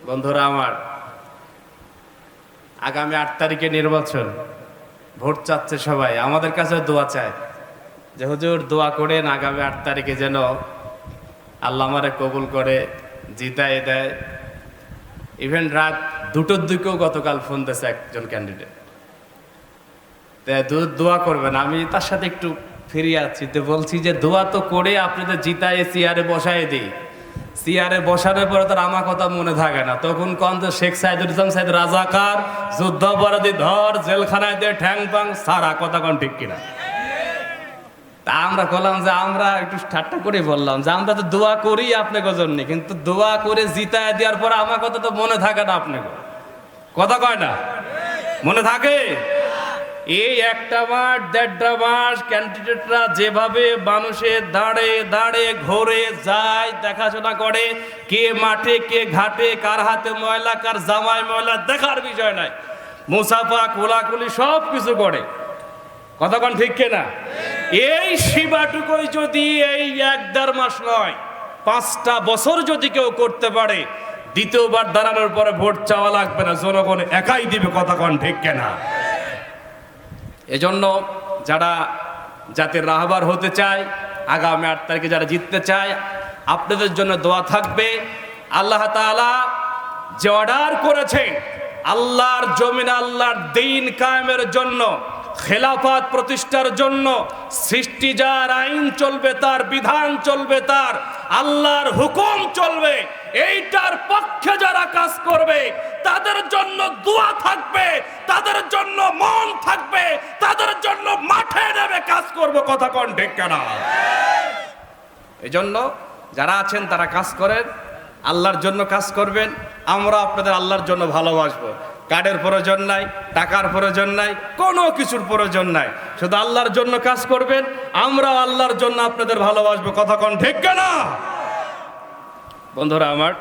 বন্ধুরা আমার, আগামী 8 তারিখে নির্বাচন, ভোট চাচ্ছে সবাই, আমাদের কাছে দোয়া চায় যে হুজুর দোয়া করেন আগামী 8 তারিখে যেন আল্লাহ আমারে কবুল করে জিতায় দেয়। ইভেন রাত 2টোর দিকেও গতকাল ফোন দিয়েছে একজন ক্যান্ডিডেট, দোয়া করবেন। আমি তার সাথে একটু ফিরিয়ে আছি, তো বলছি যে দোয়া তো করে আপনি তো জিতায় চেয়ারে বসায় দিই, চেয়ারে বসানোর পরে তার আমার কথা মনে থাকে না, তখন কন যে শেখ সাইদুল ইসলাম সাইদ রাজাকার, যুদ্ধাপরাধী ধর, জেলখানায় দিয়ে ঠ্যাং পাং সারা, কথা কন ঠিক কিনা? তা আমরা বললাম যে আমরা একটু ঠাট্টা করে বললাম যে আমরা তো দোয়া করি আপনাকে জন্য, কিন্তু দোয়া করে জিতায় দেওয়ার পরে আমার কথা তো মনে থাকে না, আপনাকে কথা কয় না, মনে থাকে? এই 1টা মাস 1.5টা মাস ক্যান্ডিডেটরা যেভাবে মানুষের দাঁড়ে দাঁড়ে ঘোরে যায়, দেখাশোনা করে, কে মাঠে কে ঘাটে, কার হাতে ময়লা কার জামায় ময়লা দেখার বিষয় নাই, মুসাফা কোলাকুলি সব কিছু করে, কতক্ষণ ঠিক কিনা? এই সেবাটুকুই যদি এই 1.5 মাস নয় 5টা বছর যদি কেউ করতে পারে, দ্বিতীয়বার দাঁড়ানোর পরে ভোট চাওয়া লাগবে না, জনগণ একাই দিবে, কতক্ষণ ঠিক কিনা? এজন্য যারা জাতির রাহবার হতে চায়, আগামী 8 তারিখে যারা জিততে চায়, আপনাদের জন্য দোয়া থাকবে। আল্লাহ তাআলা যে অর্ডার করেছেন আল্লাহর জমিনে আল্লাহর দ্বীন কায়েমের জন্য, খেলাফত প্রতিষ্ঠার জন্য, সৃষ্টি যার আইন চলবে, তার বিধান চলবে, তার আল্লাহর হুকুম চলবে, এইটার পক্ষে যারা কাজ করবে তাদের জন্য দোয়া থাকবে, তাদের জন্য মন থাকবে, তাদের জন্য মাঠে নেমে কাজ করব, কথা কোন ঠিক না? এজন্য যারা আছেন তারা কাজ করেন, আল্লাহর জন্য কাজ করবেন। আমরা আপনাদের আল্লাহর জন্য ভালোবাসবো, কার্ডের প্রয়োজন নাই, টাকার প্রয়োজন নাই, কোনো কিছুর প্রয়োজন নাই, শুধু আল্লাহর জন্য কাজ করবেন, আমরা আল্লাহর জন্য আপনাদের ভালোবাসবো, কথা কোন ঠিক না? বন্ধুরা আমার,